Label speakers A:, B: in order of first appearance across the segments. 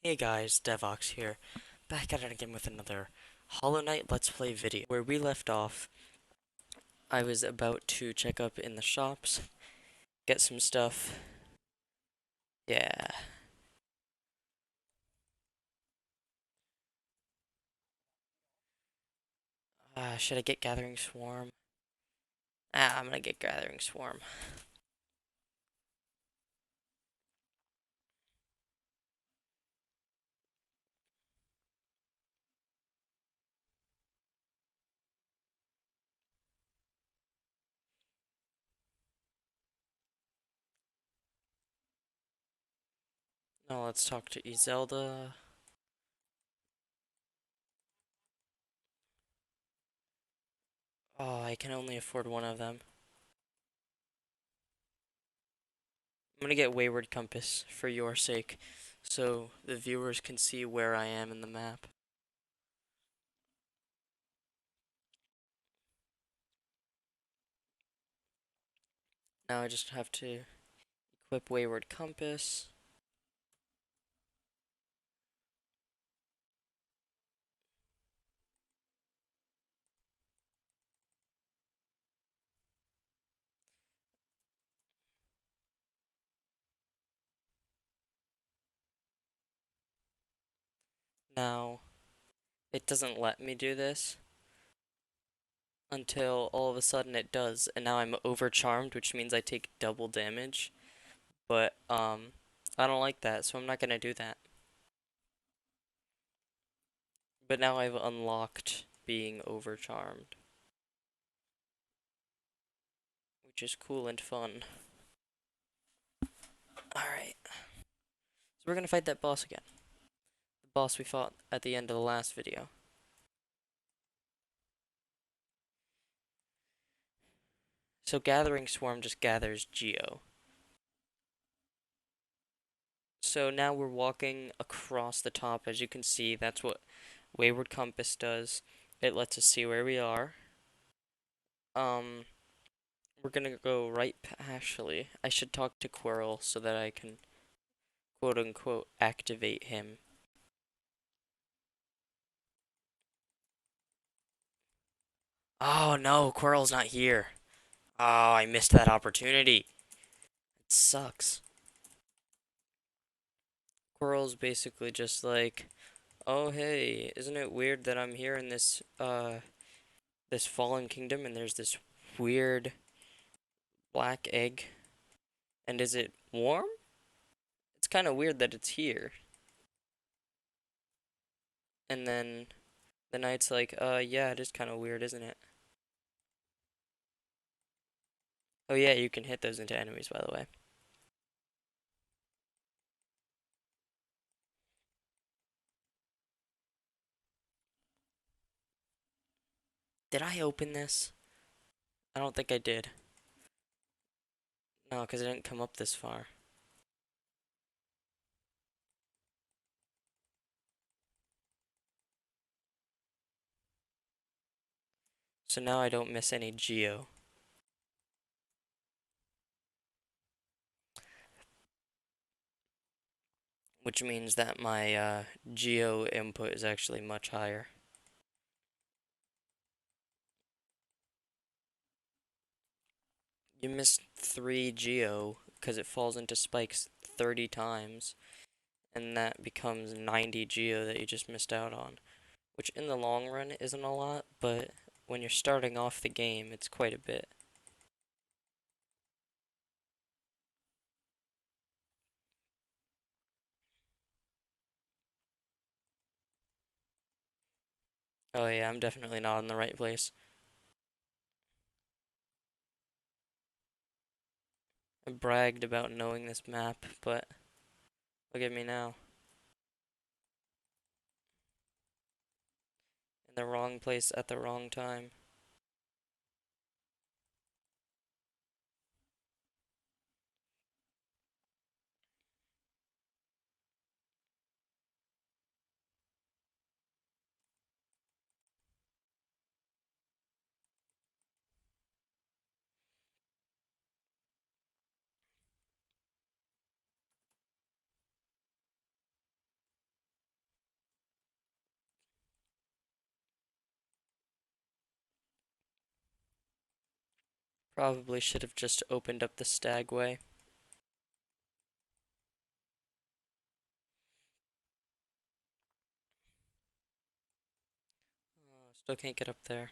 A: Hey guys, Devox here, back at it again with another Hollow Knight Let's Play video. Where we left off, I was about to check up in the shops, get some stuff. Yeah. Should I get Gathering Swarm? I'm gonna get Gathering Swarm. Now let's talk to Izelda. Oh, I can only afford one of them. I'm gonna get Wayward Compass for your sake, so the viewers can see where I am in the map. Now I just have to equip Wayward Compass. Now, it doesn't let me do this until all of a sudden it does, and now I'm overcharmed, which means I take double damage. But I don't like that, so I'm not gonna do that. But now I've unlocked being overcharmed, which is cool and fun. Alright, so we're gonna fight that boss again. The boss we fought at the end of the last video. So Gathering Swarm just gathers Geo. So now we're walking across the top. As you can see, that's what Wayward Compass does. It lets us see where we are. Um, we're gonna go right actually, I should talk to Quirrell so that I can quote unquote activate him. Oh no, Quirrell's not here. Oh, I missed that opportunity. It sucks. Quirrell's basically just like, oh hey, isn't it weird that I'm here in this fallen kingdom and there's this weird black egg? And is it warm? It's kind of weird that it's here. And then the knight's like, yeah, it is kind of weird, isn't it? Oh yeah, you can hit those into enemies, by the way. Did I open this? I don't think I did. No, because I didn't come up this far. So now I don't miss any geo. Which means that my geo input is actually much higher. You missed 3 geo because it falls into spikes 30 times. And that becomes 90 geo that you just missed out on. Which in the long run isn't a lot, but when you're starting off the game, it's quite a bit. Oh yeah, I'm definitely not in the right place. I bragged about knowing this map, but look at me now. In the wrong place at the wrong time. Probably should have just opened up the stagway. Still can't get up there.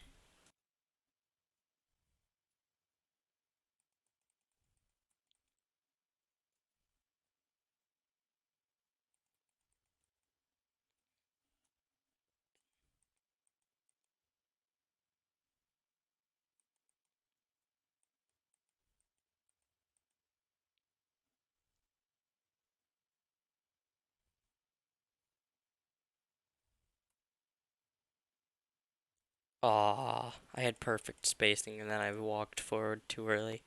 A: Ah, I had perfect spacing and then I walked forward too early.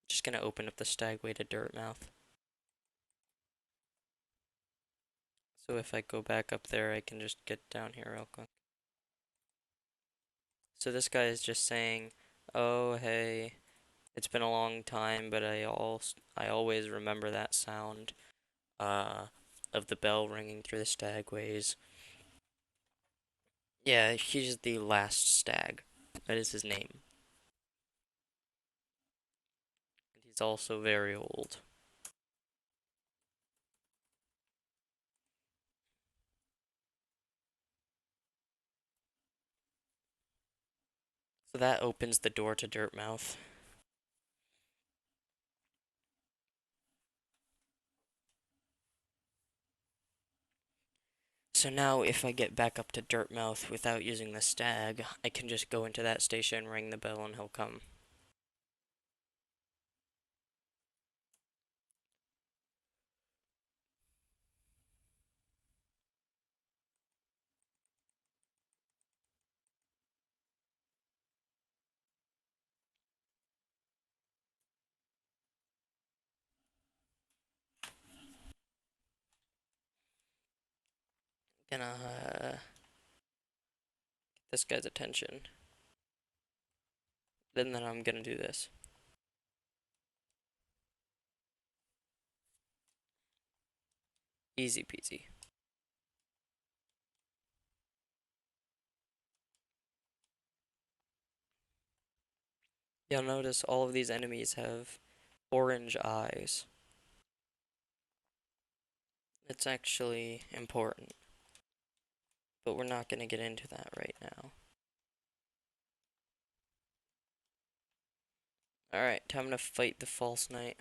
A: Just gonna open up the stagway to Dirtmouth. So if I go back up there, I can just get down here real quick. So this guy is just saying, "Oh, hey, it's been a long time, but I always remember that sound uh of the bell ringing through the stagways." Yeah, he's the last stag. That is his name. And he's also very old. So that opens the door to Dirtmouth. So now if I get back up to Dirtmouth without using the stag, I can just go into that station, ring the bell, and he'll come. Gonna get this guy's attention. Then I'm gonna do this. Easy peasy. You'll notice all of these enemies have orange eyes. It's actually important, but we're not gonna get into that right now. Alright, time to fight the false knight.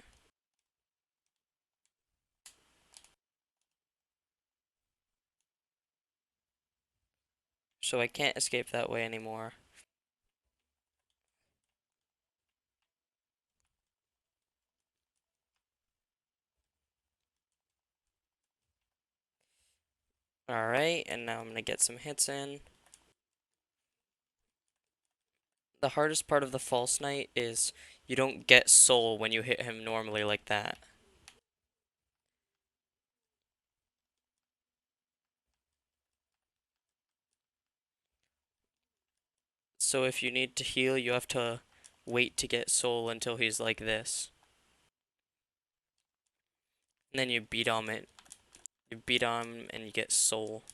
A: So I can't escape that way anymore. Alright, and now I'm gonna get some hits in. The hardest part of the false knight is you don't get soul when you hit him normally like that. So if you need to heal, you have to wait to get soul until he's like this. And then you beat on it. You beat on him and you get soul.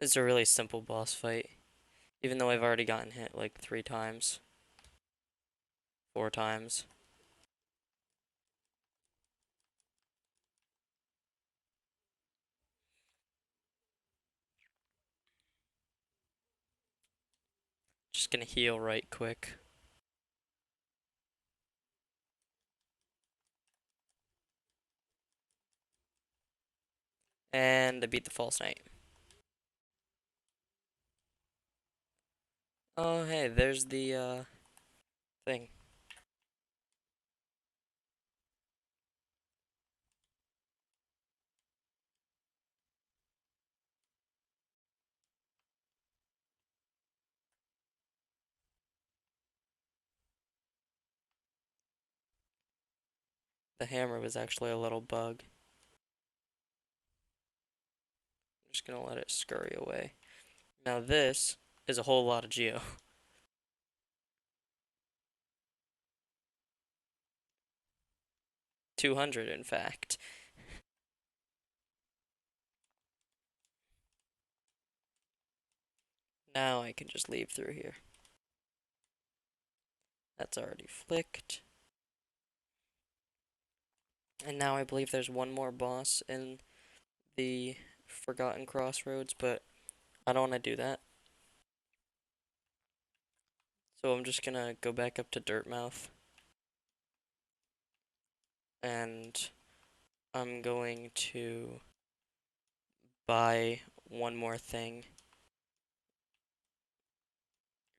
A: It's a really simple boss fight. Even though I've already gotten hit like 3 times. 4 times. Just gonna heal right quick. And I beat the false knight. Oh hey, there's the thing. The hammer was actually a little bug. just gonna let it scurry away. Now this is a whole lot of geo. 200 in fact. Now I can just leave through here. That's already flicked. And now I believe there's one more boss in the Forgotten Crossroads, but I don't want to do that. So I'm just gonna go back up to Dirtmouth and I'm going to buy one more thing.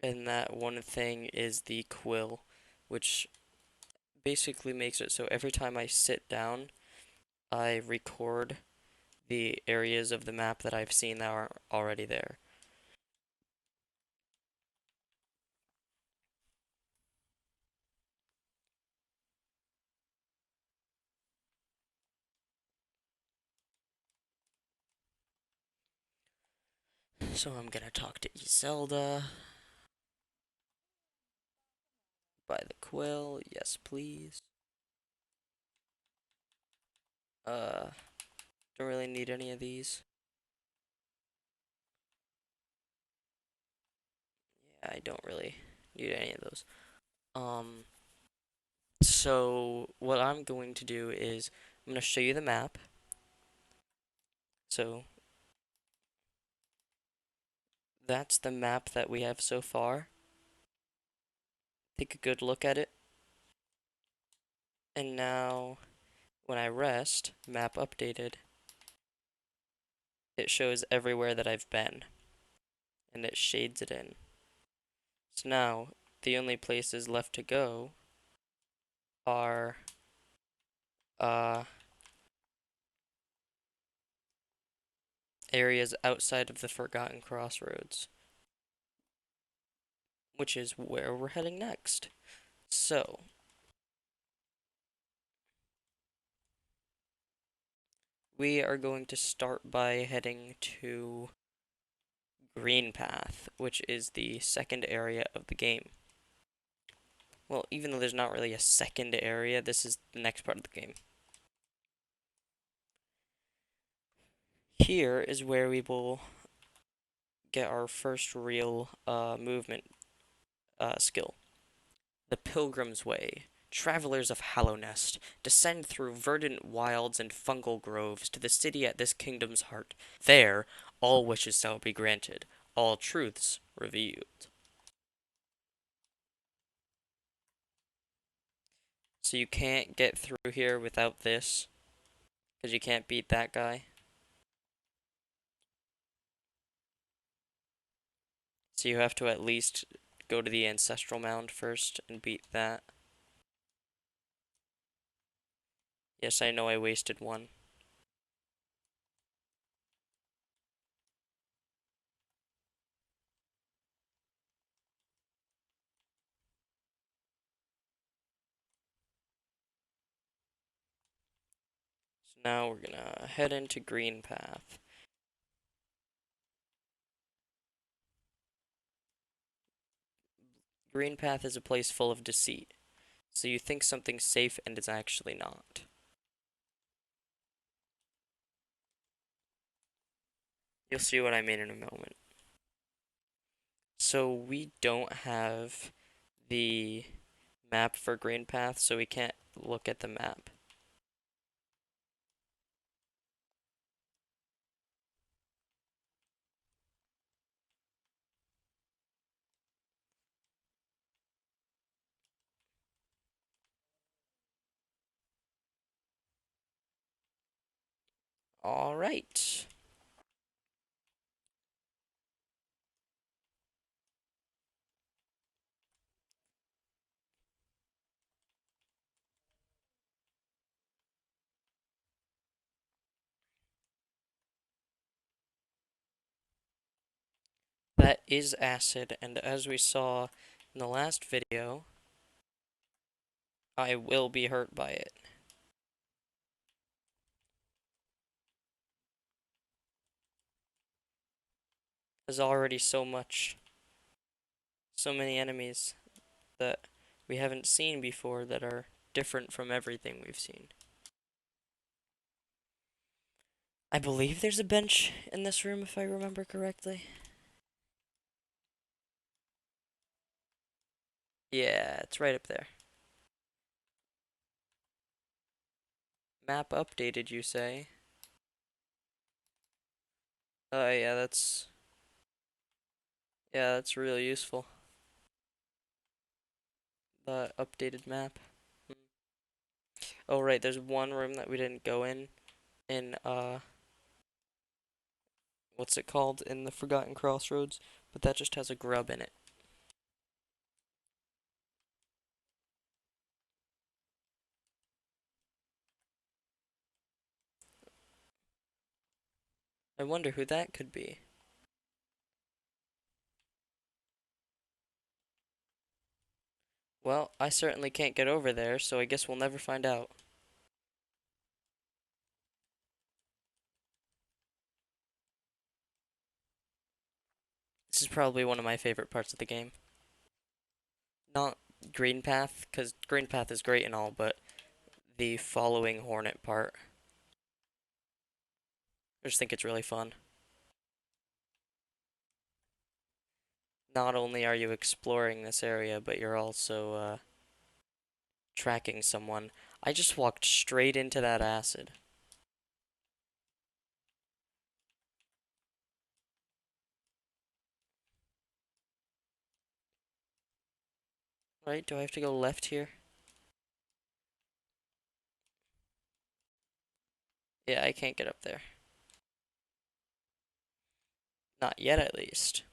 A: And that one thing is the quill, which basically makes it so every time I sit down, I record the areas of the map that I've seen that are already there. So I'm gonna talk to Iselda. Buy the quill, yes please. Uh, don't really need any of these. Yeah, I don't really need any of those. Um, so what I'm going to do is I'm gonna show you the map. So that's the map that we have so far. Take a good look at it. And now when I rest, map updated, it shows everywhere that I've been and it shades it in. So now the only places left to go are uh areas outside of the Forgotten Crossroads, which is where we're heading next. So, we are going to start by heading to Greenpath, which is the second area of the game. Well, even though there's not really a second area, this is the next part of the game. Here is where we will get our first real movement skill. The Pilgrim's Way. Travelers of Hallownest, descend through verdant wilds and fungal groves to the city at this kingdom's heart. There, all wishes shall be granted, all truths revealed. So you can't get through here without this, because you can't beat that guy. So you have to at least go to the Ancestral Mound first and beat that. Yes, I know I wasted one. So now we're gonna head into Greenpath. Greenpath is a place full of deceit. So you think something's safe and it's actually not. You'll see what I mean in a moment. So we don't have the map for Greenpath, so we can't look at the map. All right. That is acid, and as we saw in the last video, I will be hurt by it. There's already so many enemies that we haven't seen before that are different from everything we've seen. I believe there's a bench in this room if I remember correctly. Yeah, it's right up there. Map updated, you say? Oh yeah, that's really useful. The updated map. Hmm. Oh right, there's one room that we didn't go in what's it called? In the Forgotten Crossroads, but that just has a grub in it. I wonder who that could be. Well, I certainly can't get over there, so I guess we'll never find out. This is probably one of my favorite parts of the game. Not Greenpath, because Greenpath is great and all, but the following Hornet part. I just think it's really fun. Not only are you exploring this area, but you're also tracking someone. I just walked straight into that acid. Right? Do I have to go left here? Yeah, I can't get up there. Not yet, at least.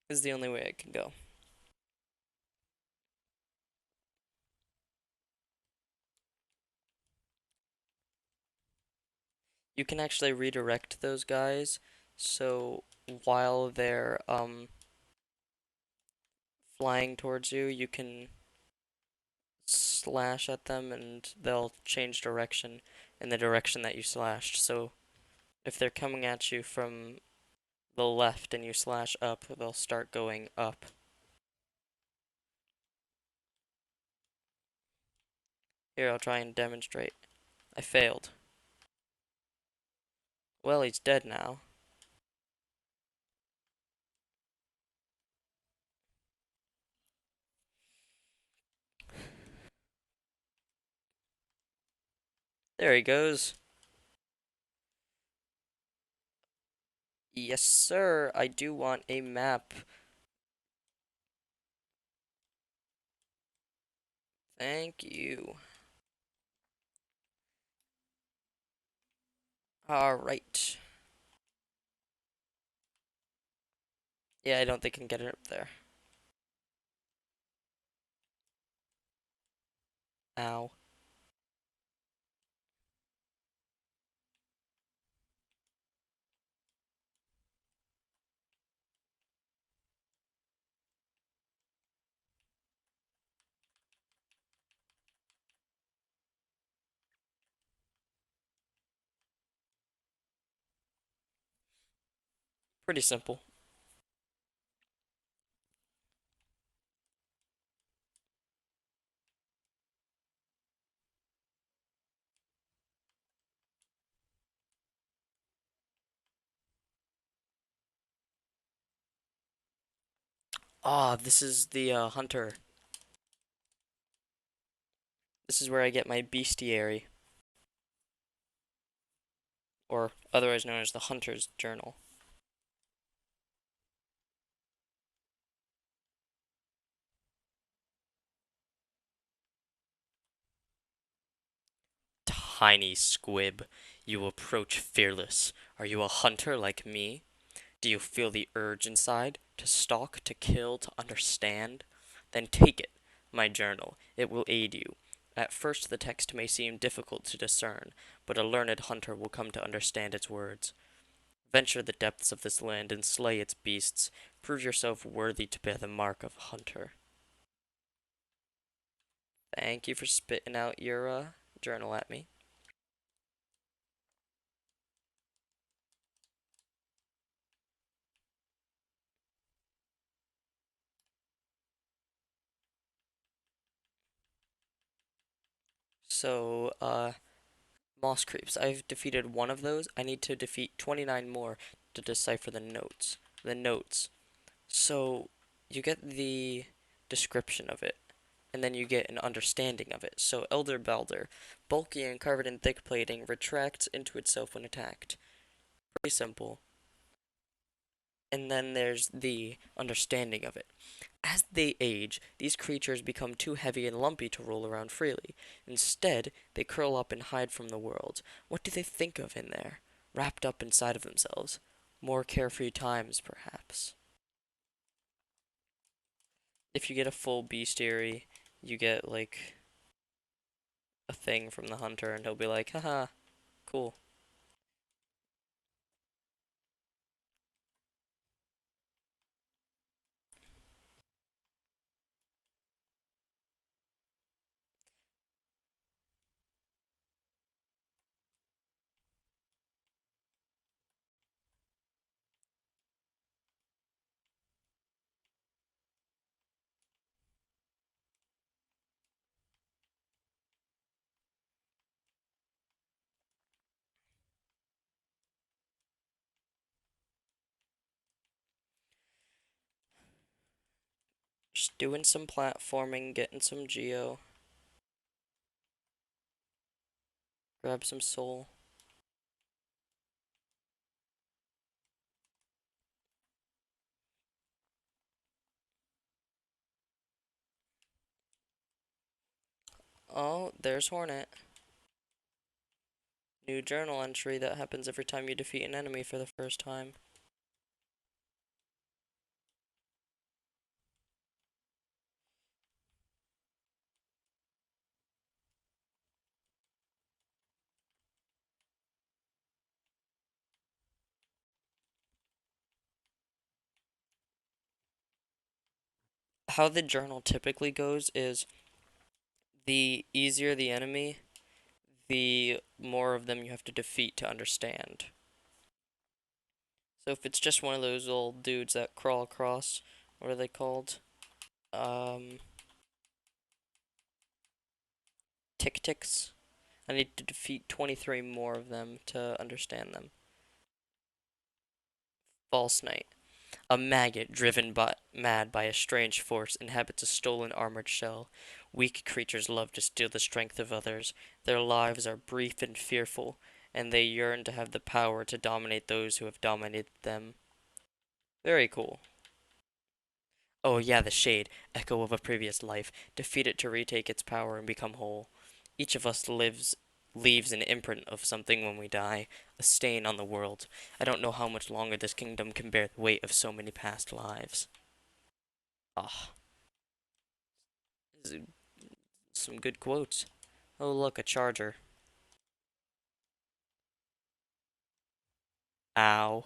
A: This is the only way I can go. You can actually redirect those guys, so while they're flying towards you, you can slash at them and they'll change direction in the direction that you slashed. So if they're coming at you from the left and you slash up, they'll start going up. Here, I'll try and demonstrate. I failed. Well, he's dead now. There he goes. Yes, sir. I do want a map. Thank you. Alright. Yeah, I don't think I can get it up there. Ow. Pretty simple. Ah, this is the hunter. This is where I get my bestiary, or otherwise known as the hunter's journal. Tiny squib, you approach fearless. Are you a hunter like me? Do you feel the urge inside to stalk, to kill, to understand? Then take it, my journal. It will aid you. At first, the text may seem difficult to discern, but a learned hunter will come to understand its words. Venture the depths of this land and slay its beasts. Prove yourself worthy to bear the mark of a hunter. Thank you for spitting out your journal at me. So, moss creeps. I've defeated one of those. I need to defeat 29 more to decipher the notes. The notes. So, you get the description of it, and then you get an understanding of it. So, Elder Balder, bulky and covered in thick plating, retracts into itself when attacked. Pretty simple. And then there's the understanding of it. As they age, these creatures become too heavy and lumpy to roll around freely. Instead, they curl up and hide from the world. What do they think of in there? Wrapped up inside of themselves. More carefree times, perhaps. If you get a full bestiary, you get like a thing from the hunter, and he'll be like, haha, cool. Just doing some platforming, getting some geo, grab some soul. Oh, there's Hornet. New journal entry that happens every time you defeat an enemy for the first time. How the journal typically goes is the easier the enemy, the more of them you have to defeat to understand. So if it's just one of those old dudes that crawl across, what are they called? Um, Tick ticks. I need to defeat 23 more of them to understand them. False Knight. A maggot driven mad by a strange force inhabits a stolen armored shell. Weak creatures love to steal the strength of others. Their lives are brief and fearful, and they yearn to have the power to dominate those who have dominated them. Very cool. Oh yeah, the shade, echo of a previous life. Defeat it to retake its power and become whole. Each of us leaves an imprint of something when we die, a stain on the world. I don't know how much longer this kingdom can bear the weight of so many past lives. Ah, some good quotes. Oh look, a charger. Ow.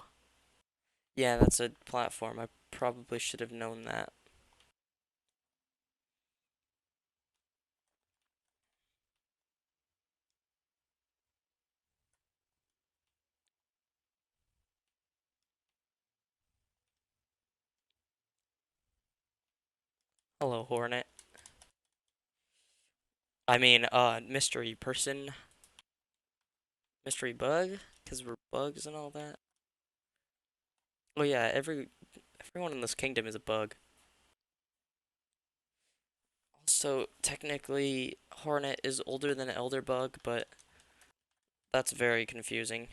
A: Yeah, that's a platform. I probably should have known that. Hello, Hornet. I mean, mystery person, mystery bug, because we're bugs and all that. Oh yeah, everyone in this kingdom is a bug. Also, technically, Hornet is older than Elderbug, but that's very confusing.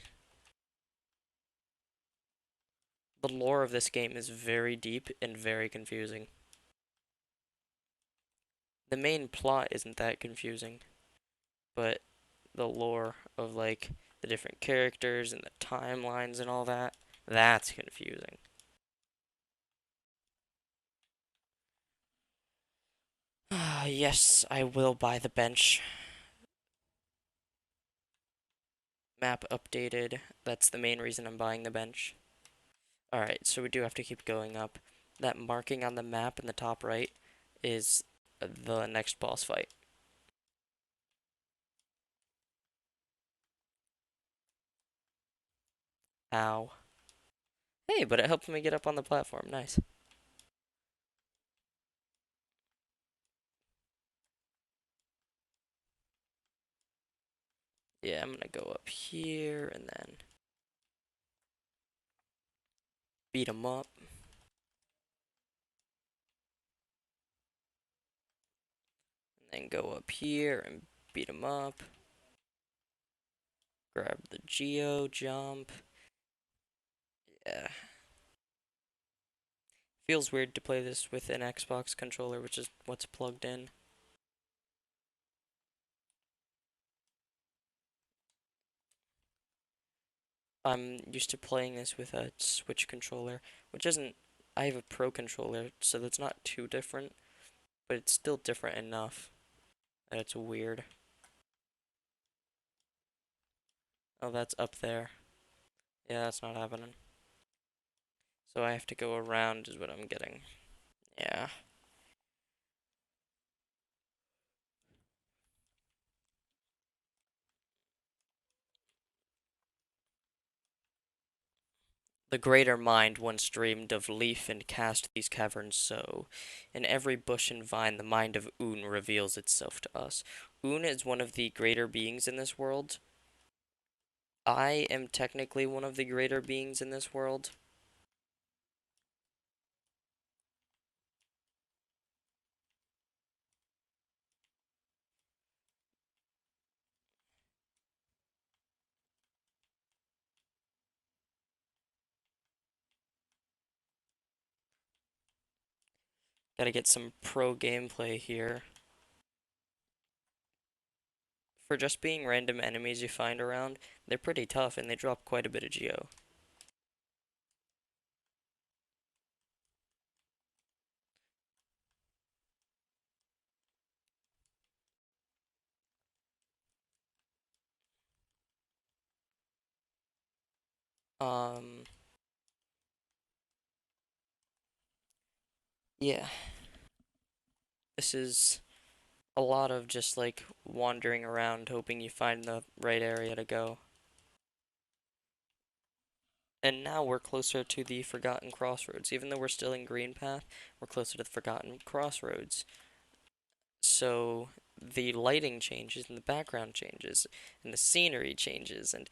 A: The lore of this game is very deep and very confusing. The main plot isn't that confusing, but the lore of like the different characters and the timelines and all that, that's confusing. Yes, I will buy the bench. Map updated. That's the main reason I'm buying the bench. Alright, so we do have to keep going up. That marking on the map in the top right is the next boss fight. Ow. Hey, but it helped me get up on the platform. Nice. Yeah, I'm gonna go up here and then beat him up. And then go up here and beat him up. Grab the Geo, jump. Yeah. Feels weird to play this with an Xbox controller, which is what's plugged in. I'm used to playing this with a Switch controller, which isn't. I have a Pro controller, so that's not too different, but it's still different enough that it's weird. Oh, that's up there. Yeah, that's not happening. So I have to go around, is what I'm getting. Yeah. The greater mind once dreamed of leaf and cast these caverns so. In every bush and vine the mind of Un reveals itself to us. Un is one of the greater beings in this world. I am technically one of the greater beings in this world. Gotta get some pro gameplay here. For just being random enemies you find around, they're pretty tough and they drop quite a bit of geo. Um, yeah. This is a lot of just like wandering around hoping you find the right area to go. And now we're closer to the Forgotten Crossroads. Even though we're still in Greenpath, we're closer to the Forgotten Crossroads. So the lighting changes and the background changes and the scenery changes and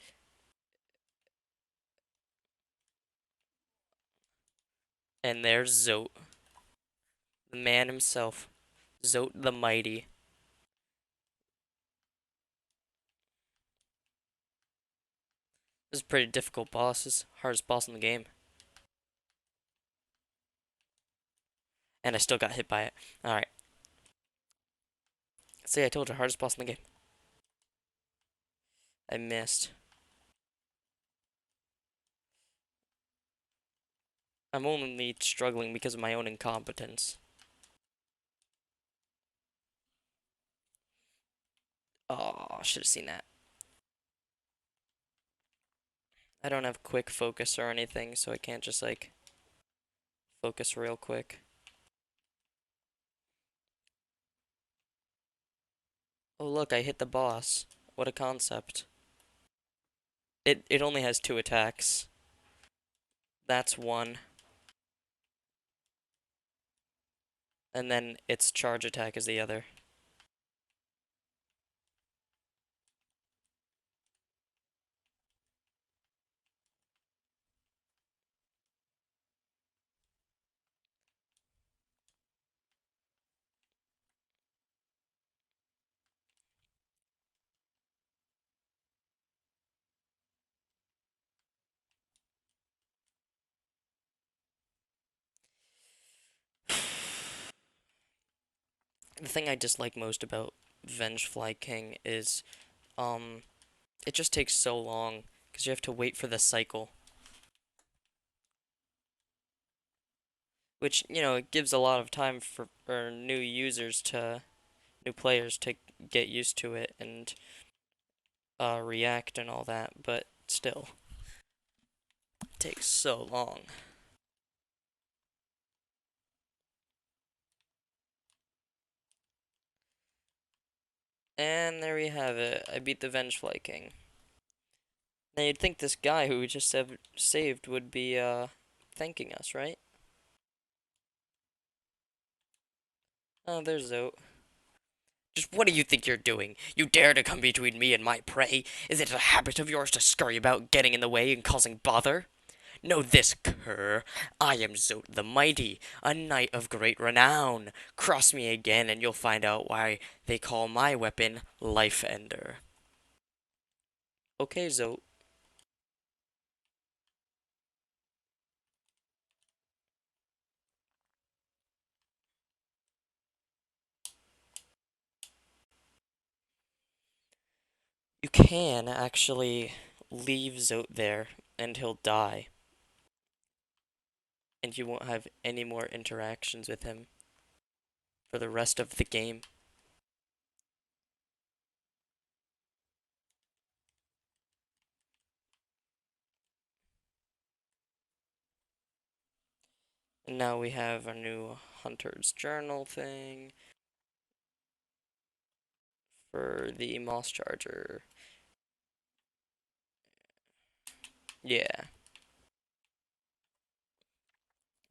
A: there's Zote, the man himself, Zote the Mighty. This is a pretty difficult boss. This is hardest boss in the game. And I still got hit by it. Alright. See, I told you, hardest boss in the game. I missed. I'm only struggling because of my own incompetence. Oh, should have seen that. I don't have quick focus or anything, so I can't just like focus real quick. Oh look, I hit the boss. What a concept. It only has 2 attacks. That's one. And then its charge attack is the other. The thing I dislike most about Vengefly King is um it just takes so long because you have to wait for the cycle. Which, it gives a lot of time for new users to new players to get used to it and react and all that, but still, it takes so long. And there we have it. I beat the Vengefly King. Now you'd think this guy who we just saved would be thanking us, right? Oh, there's Zote. Just what do you think you're doing? You dare to come between me and my prey? Is it a habit of yours to scurry about getting in the way and causing bother? Know this, cur. I am Zote the Mighty, a knight of great renown. Cross me again and you'll find out why they call my weapon Life Ender. Okay, Zote. You can actually leave Zote there and he'll die, and you won't have any more interactions with him for the rest of the game. And now we have our new Hunter's Journal thing for the Moss Charger. Yeah.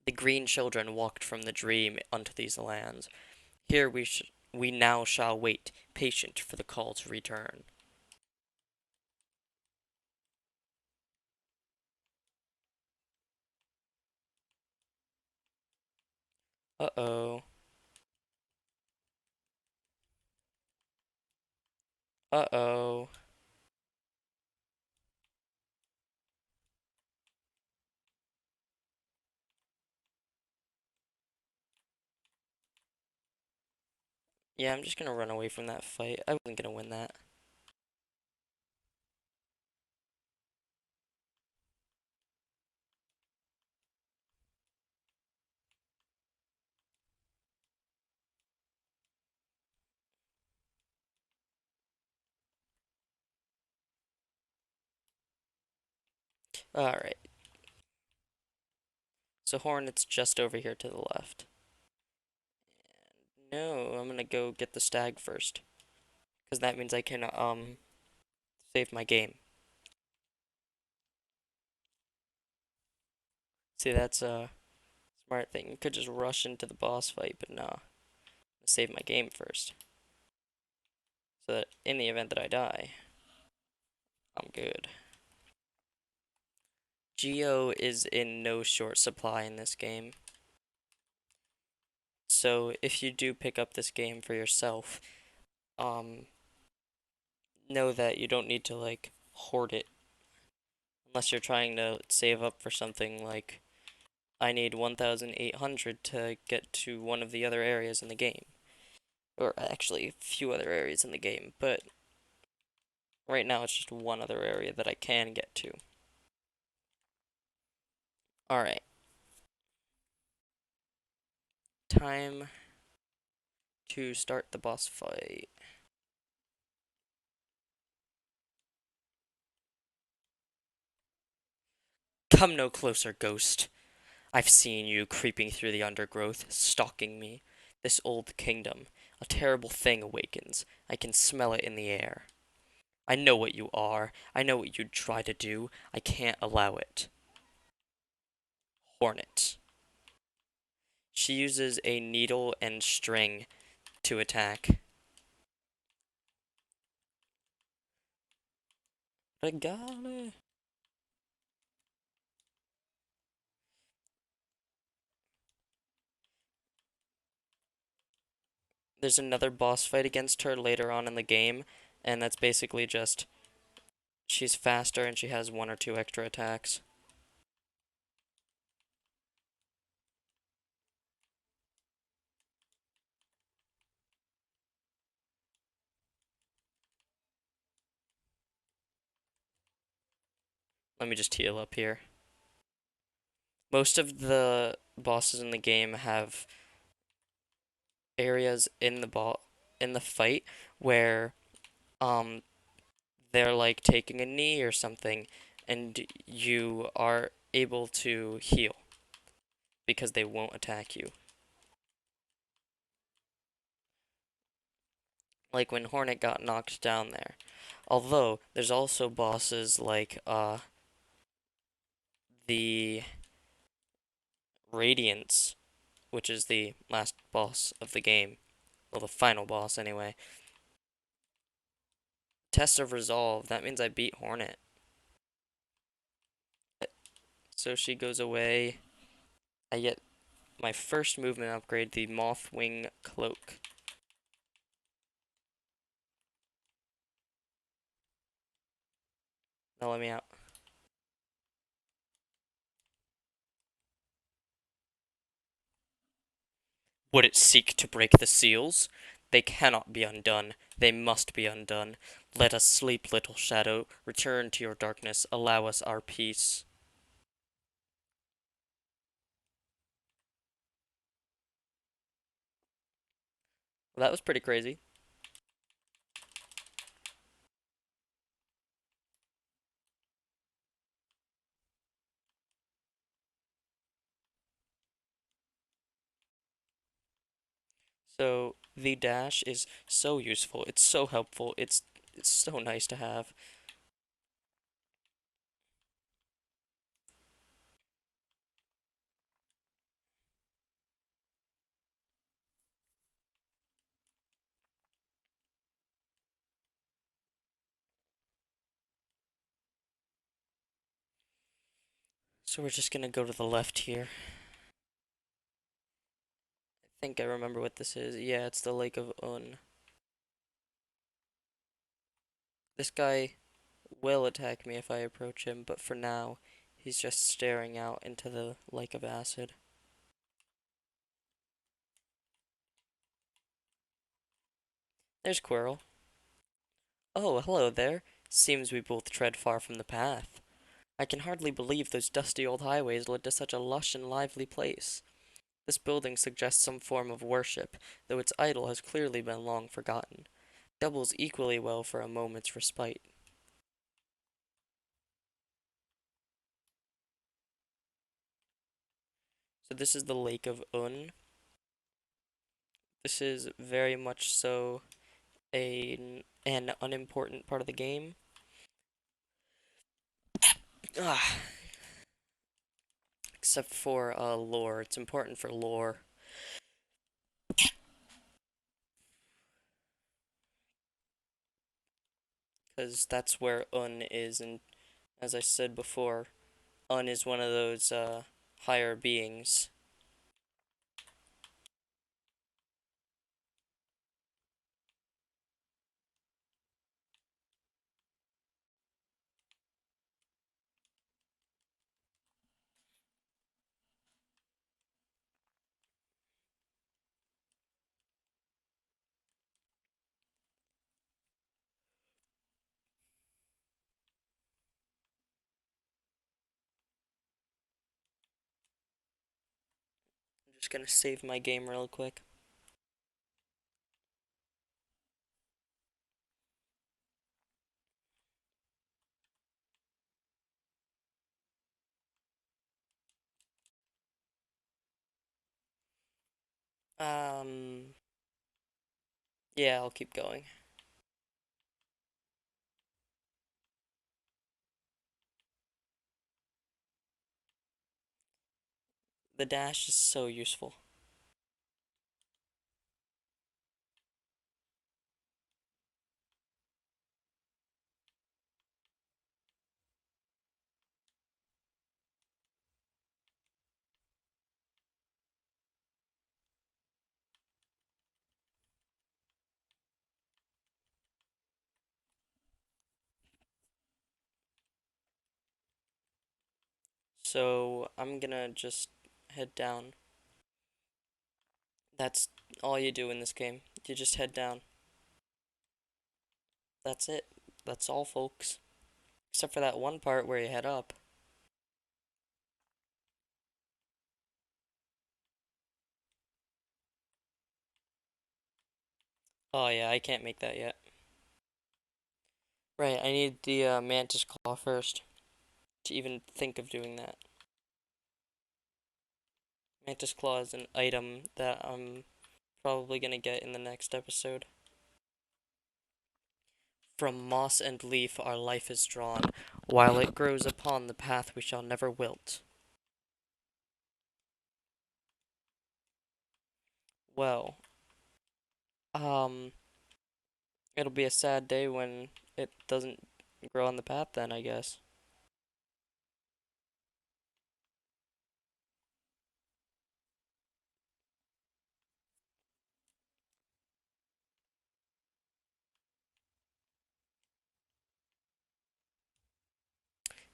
A: The green children walked from the dream unto these lands. Here we now shall wait, patient for the call to return. Uh-oh. Uh-oh. Yeah, I'm just gonna run away from that fight. I wasn't gonna win that. Alright. So Hornet's just over here to the left. No, I'm gonna go get the stag first. Because that means I can, save my game. See, that's a smart thing. You could just rush into the boss fight, but no. Save my game first. So that in the event that I die, I'm good. Geo is in no short supply in this game. So if you do pick up this game for yourself, um, know that you don't need to like hoard it unless you're trying to save up for something like I need 1,800 to get to one of the other areas in the game. Or actually, a few other areas in the game, but right now it's just one other area that I can get to. Alright, time to start the boss fight. Come no closer, ghost. I've seen you creeping through the undergrowth, stalking me. This old kingdom. A terrible thing awakens. I can smell it in the air. I know what you are. I know what you'd try to do. I can't allow it. Hornet. She uses a needle and string to attack. I got it. There's another boss fight against her later on in the game, and that's basically just she's faster and she has one or two extra attacks. Let me just heal up here. Most of the bosses in the game have areas in the fight where um they're like taking a knee or something and you are able to heal because they won't attack you. Like when Hornet got knocked down there. Although there's also bosses like the Radiance, which is the last boss of the game, Well, the final boss anyway. Test of Resolve. That means I beat Hornet. So she goes away. I get my first movement upgrade, the Mothwing Cloak. Now let me out. Would it seek to break the seals? They cannot be undone. They must be undone. Let us sleep, little shadow. Return to your darkness. Allow us our peace. Well, that was pretty crazy. So the dash is so useful. It's so helpful. It's so nice to have. So we're just gonna go to the left here. I think I remember what this is. Yeah, it's the Lake of Un. This guy will attack me if I approach him, but for now, he's just staring out into the lake of acid. There's Quirrell. Oh, hello there. Seems we both tread far from the path. I can hardly believe those dusty old highways led to such a lush and lively place. This building suggests some form of worship, though its idol has clearly been long forgotten. Doubles equally well for a moment's respite. So this is the Lake of Un. This is very much so an unimportant part of the game. Ah, except for lore. It's important for lore, because that's where Un is, and as I said before, Un is one of those higher beings. I'm just gonna save my game real quick. Um, yeah, I'll keep going. The dash is so useful. So I'm gonna just head down. That's all you do in this game. You just head down. That's it. That's all, folks. Except for that one part where you head up. Oh yeah, I can't make that yet. Right, I need the mantis claw first to even think of doing that. Mantis claw is an item that I'm probably gonna get in the next episode. From moss and leaf our life is drawn, while it grows upon the path we shall never wilt. Well, Um, it'll be a sad day when it doesn't grow on the path then, I guess.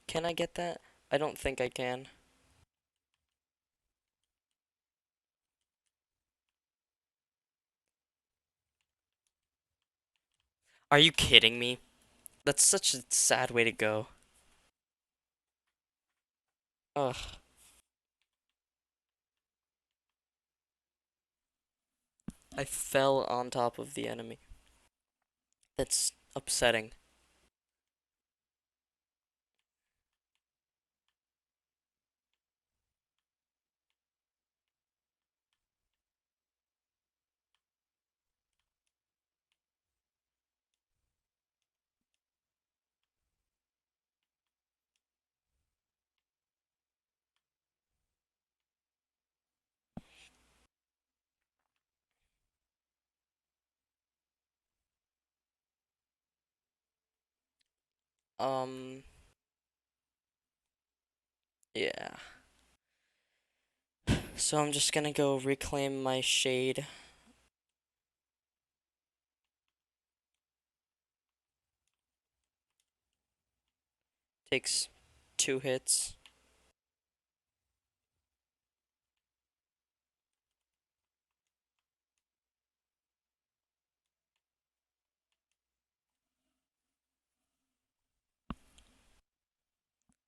A: Can I get that? I don't think I can. Are you kidding me? That's such a sad way to go. Ugh, I fell on top of the enemy. That's upsetting. Um, yeah. So I'm just gonna go reclaim my shade. Takes 2 hits.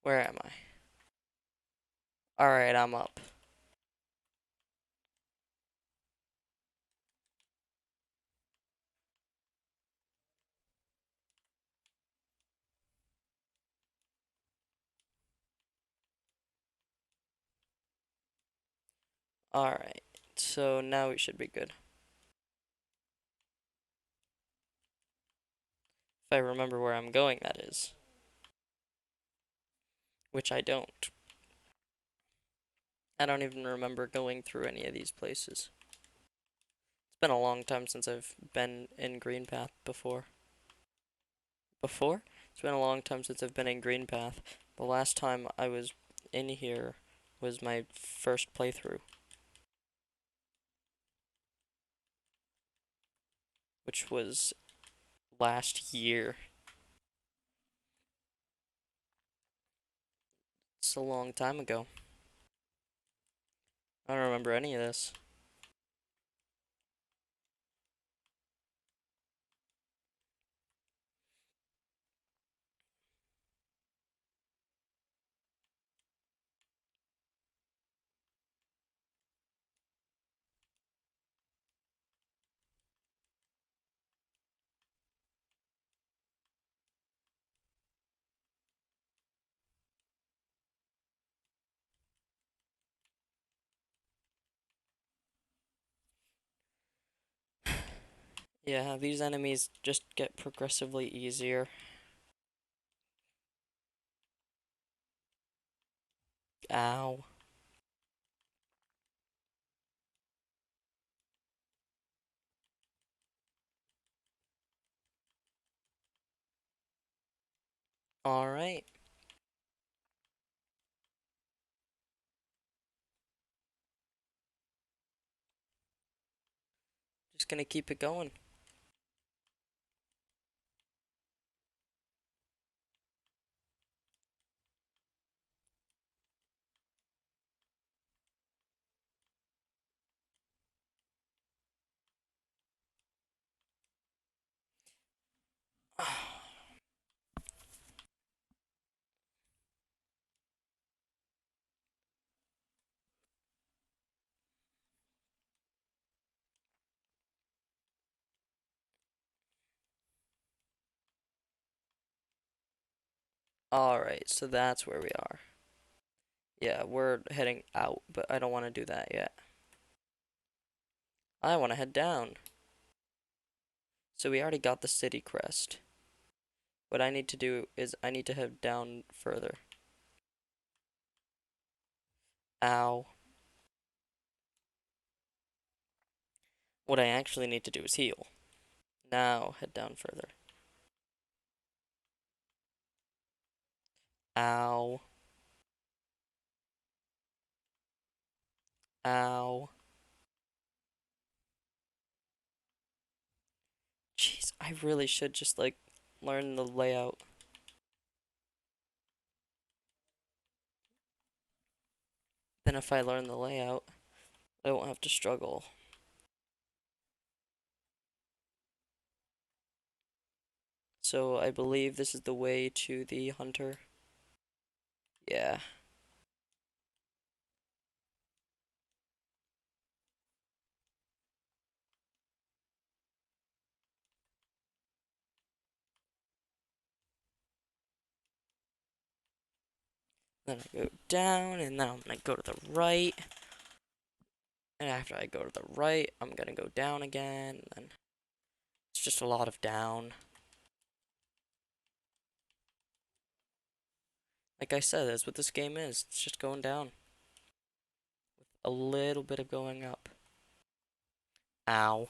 A: Where am I? Alright, I'm up. Alright, so now we should be good. If I remember where I'm going, that is. Which I don't. I don't even remember going through any of these places. It's been a long time since I've been in Greenpath before. Before? It's been a long time since I've been in Greenpath. The last time I was in here was my first playthrough, which was last year. It's a long time ago. I don't remember any of this. Yeah, these enemies just get progressively easier. Ow. Alright. Just gonna keep it going. Alright, so that's where we are. Yeah, we're heading out, but I don't want to do that yet. I want to head down. So we already got the city crest. What I need to do is I need to head down further. Ow. What I actually need to do is heal. Now head down further. Ow. Ow. Jeez, I really should just like learn the layout. Then if I learn the layout, I won't have to struggle. So I believe this is the way to the hunter. Yeah. Then I go down, and then I'm gonna go to the right. And after I go to the right, I'm gonna go down again. And it's just a lot of down. Like I said, that's what this game is. It's just going down. A little bit of going up. Ow.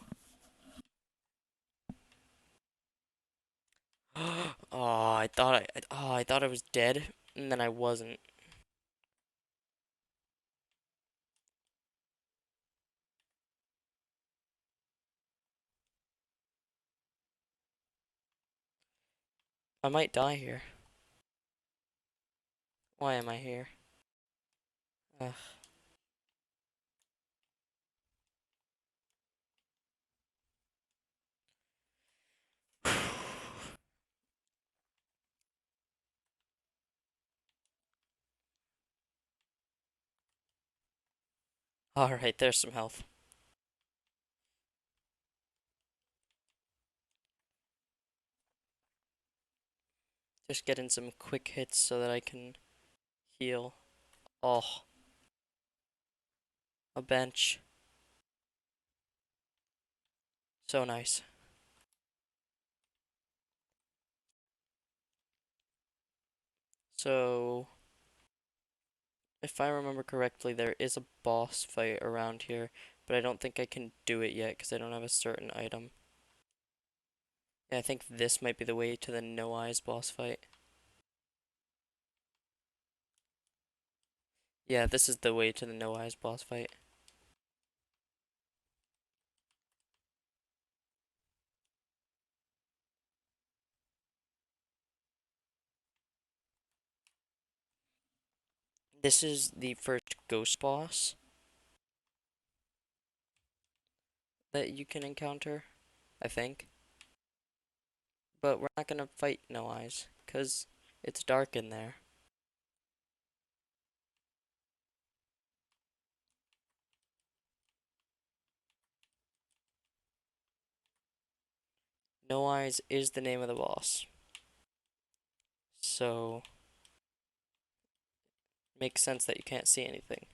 A: I thought I was dead, and then I wasn't. I might die here. Why am I here? Ugh. Alright, there's some health. Just getting some quick hits so that I can heal. Oh, a bench. So nice. So, if I remember correctly, there is a boss fight around here, but I don't think I can do it yet because I don't have a certain item. Yeah, I think this might be the way to the No Eyes boss fight. Yeah, this is the way to the No Eyes boss fight. This is the first ghost boss that you can encounter, I think. But we're not gonna fight No Eyes, because it's dark in there. No Eyes is the name of the boss. So, makes sense that you can't see anything.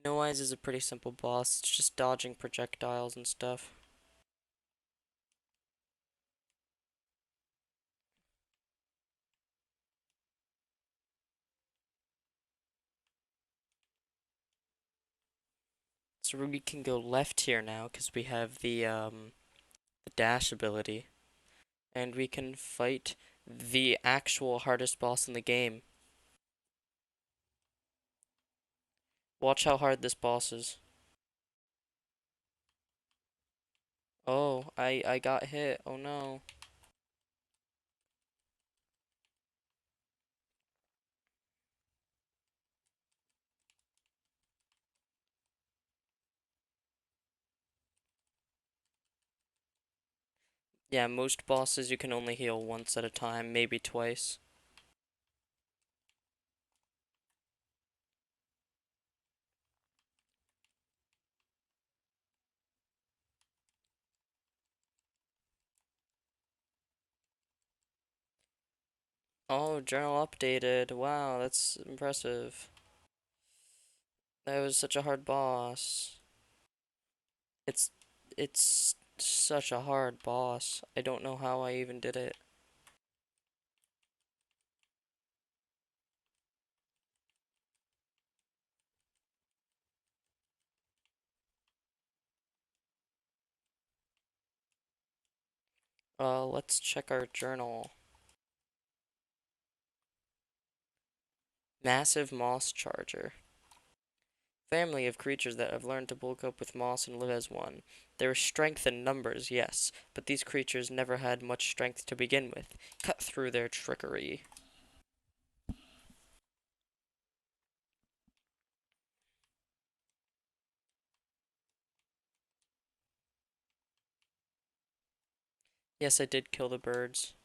A: No Eyes is a pretty simple boss, it's just dodging projectiles and stuff. So we can go left here now, because we have the dash ability. And we can fight the actual hardest boss in the game. Watch how hard this boss is. Oh, I got hit. Oh no. Yeah, most bosses you can only heal once at a time, maybe twice. Oh, journal updated. Wow, that's impressive. That was such a hard boss. It's it's such a hard boss. I don't know how I even did it. Let's check our journal. Massive moss charger. Family of creatures that have learned to bulk up with moss and live as one. There is strength in numbers, yes, but these creatures never had much strength to begin with. Cut through their trickery. Yes, I did kill the birds.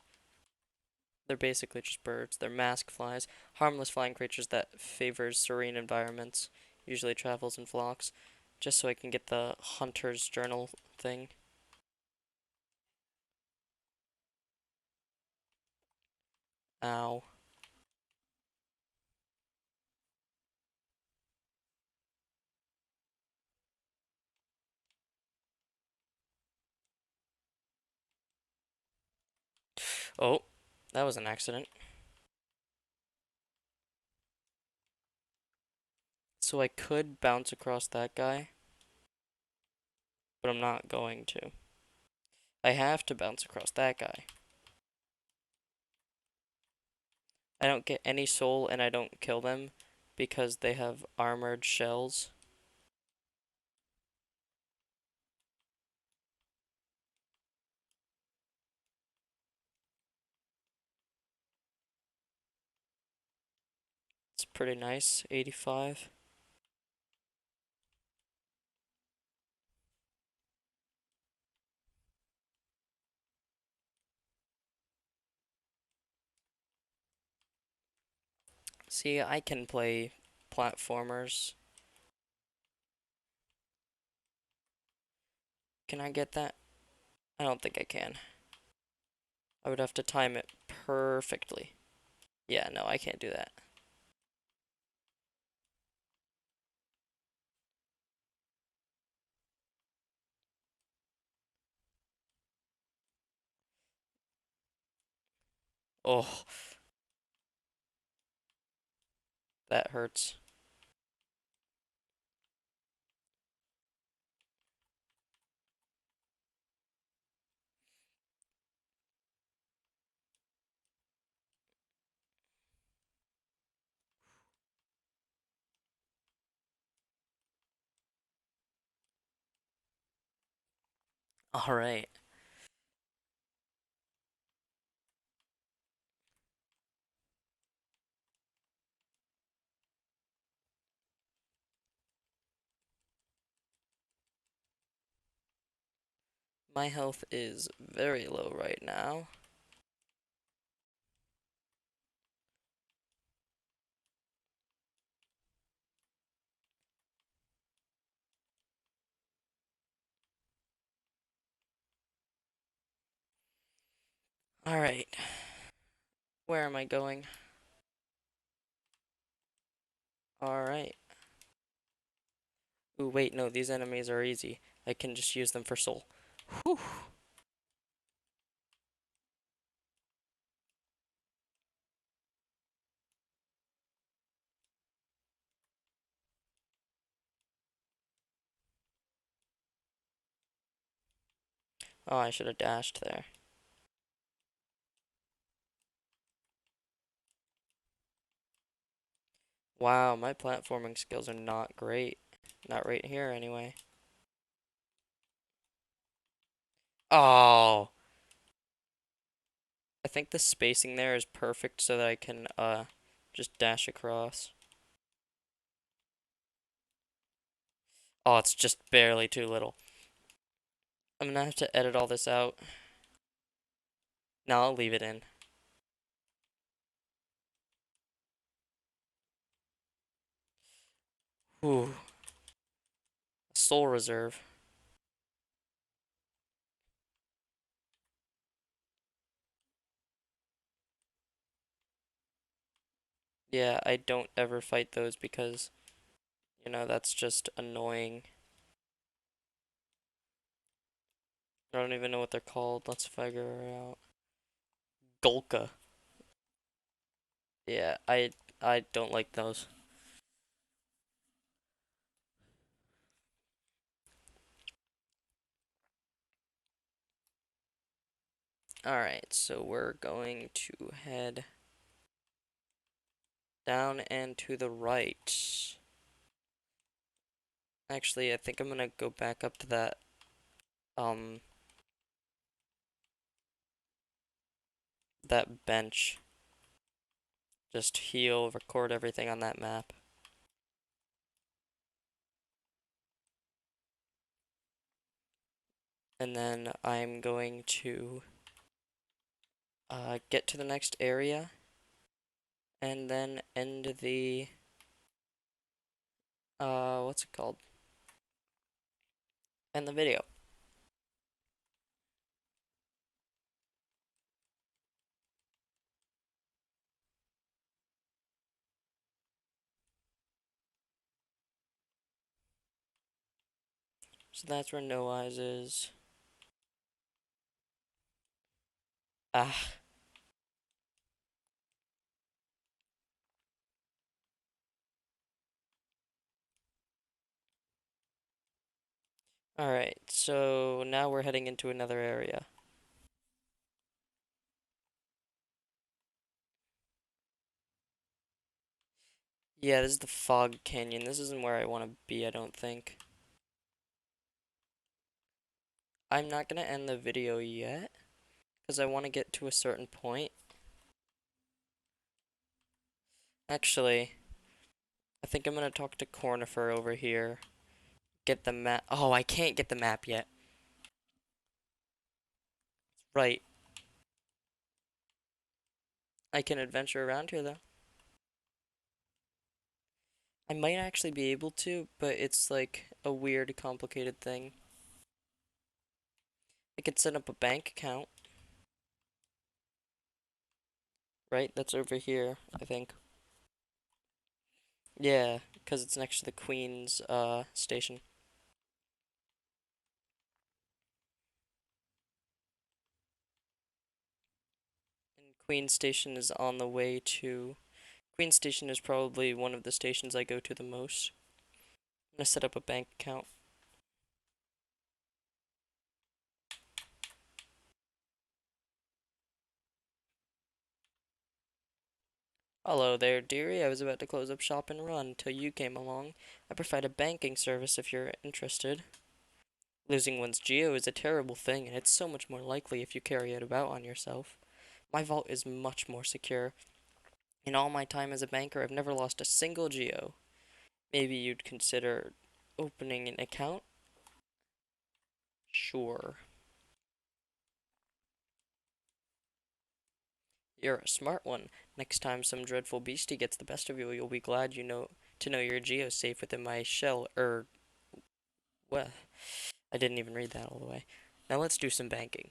A: They're basically just birds. They're mask flies, harmless flying creatures that favors serene environments, usually travels in flocks, just so I can get the hunter's journal thing. Ow. Oh, that was an accident. So I could bounce across that guy, but I'm not going to. I have to bounce across that guy. I don't get any soul and I don't kill them because they have armored shells. It's pretty nice. 85. See, I can play platformers. Can I get that? I don't think I can. I would have to time it perfectly. Yeah, no, I can't do that. Oh, that hurts. Alright. My health is very low right now. Alright. Where am I going? Alright. Ooh, wait, no, these enemies are easy. I can just use them for soul. Whew. Oh, I should have dashed there. Wow, my platforming skills are not great. Not right here, anyway. Oh! I think the spacing there is perfect so that I can, just dash across. Oh, it's just barely too little. I'm gonna have to edit all this out. Now I'll leave it in. Ooh, soul reserve. Yeah, I don't ever fight those because, that's just annoying. I don't even know what they're called. Let's figure it out. Golka. Yeah, I don't like those. Alright, so we're going to head down and to the right. Actually, I think I'm gonna go back up to um, that bench. Just heal, record everything on that map. And then I'm going to get to the next area and then end the what's it called? End the video. So that's where No Eyes is. Ah, alright, so now we're heading into another area. Yeah, this is the Fog Canyon. This isn't where I want to be, I don't think. I'm not gonna end the video yet, because I want to get to a certain point. Actually, I think I'm gonna talk to Cornifer over here. Get the map. Oh, I can't get the map yet. Right. I can adventure around here, though. I might actually be able to, but it's like a weird, complicated thing. I could set up a bank account, right? That's over here, I think. Yeah, because it's next to the Queen's station. And Queen Station is on the way to. Queen Station is probably one of the stations I go to the most. I'm gonna set up a bank account. Hello there, dearie. I was about to close up shop and run till you came along. I provide a banking service if you're interested. Losing one's geo is a terrible thing, and it's so much more likely if you carry it about on yourself. My vault is much more secure. In all my time as a banker, I've never lost a single geo. Maybe you'd consider opening an account? Sure. You're a smart one. Next time some dreadful beastie gets the best of you, you'll be glad to know your geo's safe within my shell. Well, I didn't even read that all the way. Now let's do some banking.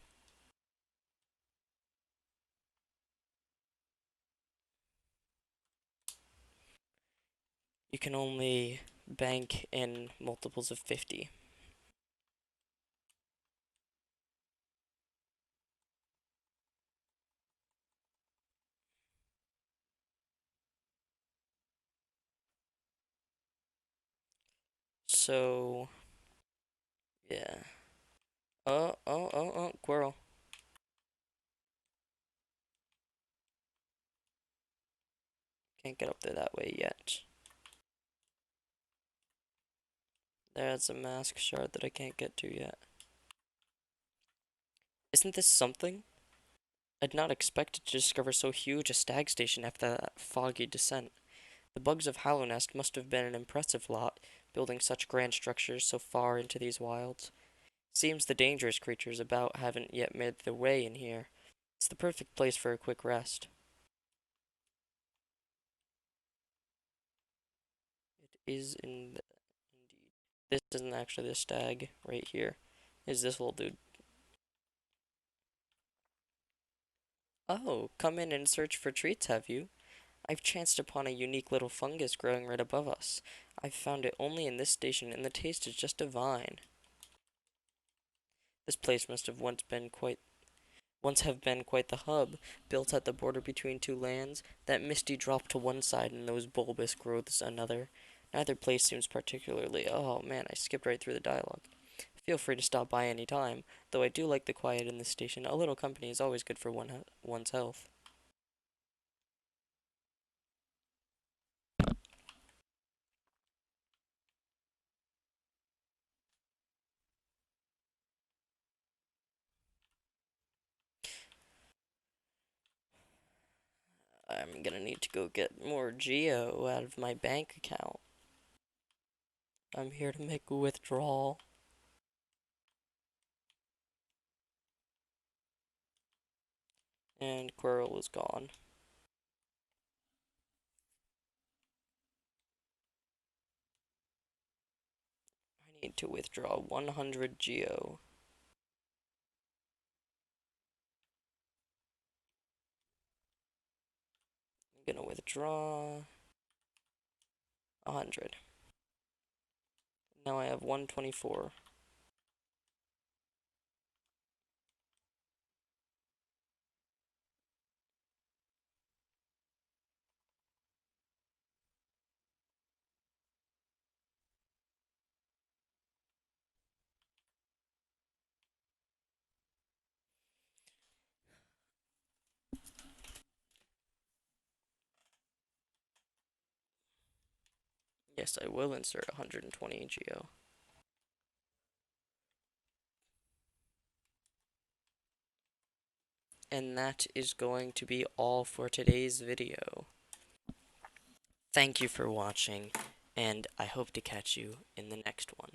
A: You can only bank in multiples of 50. So, yeah. Squirrel. Can't get up there that way yet. There's a mask shard that I can't get to yet. Isn't this something? I'd not expected to discover so huge a stag station after that foggy descent. The bugs of Hallownest must have been an impressive lot, building such grand structures so far into these wilds. Seems the dangerous creatures about haven't yet made their way in here. It's the perfect place for a quick rest. It is indeed. This isn't actually the stag right here. Is this little dude? Oh, come in and search for treats, have you? I've chanced upon a unique little fungus growing right above us. I've found it only in this station, and the taste is just divine. This place must have once have been quite the hub, built at the border between two lands, that misty drop to one side and those bulbous growths another. Neither place seems particularly. Oh man, I skipped right through the dialogue. Feel free to stop by any time, though I do like the quiet in this station. A little company is always good for one's health. I'm gonna need to go get more Geo out of my bank account. I'm here to make a withdrawal. And Quirrell is gone. I need to withdraw 100 Geo. I'm gonna withdraw 100. Now I have 124. Yes, I will insert 120 Geo. And that is going to be all for today's video. Thank you for watching, and I hope to catch you in the next one.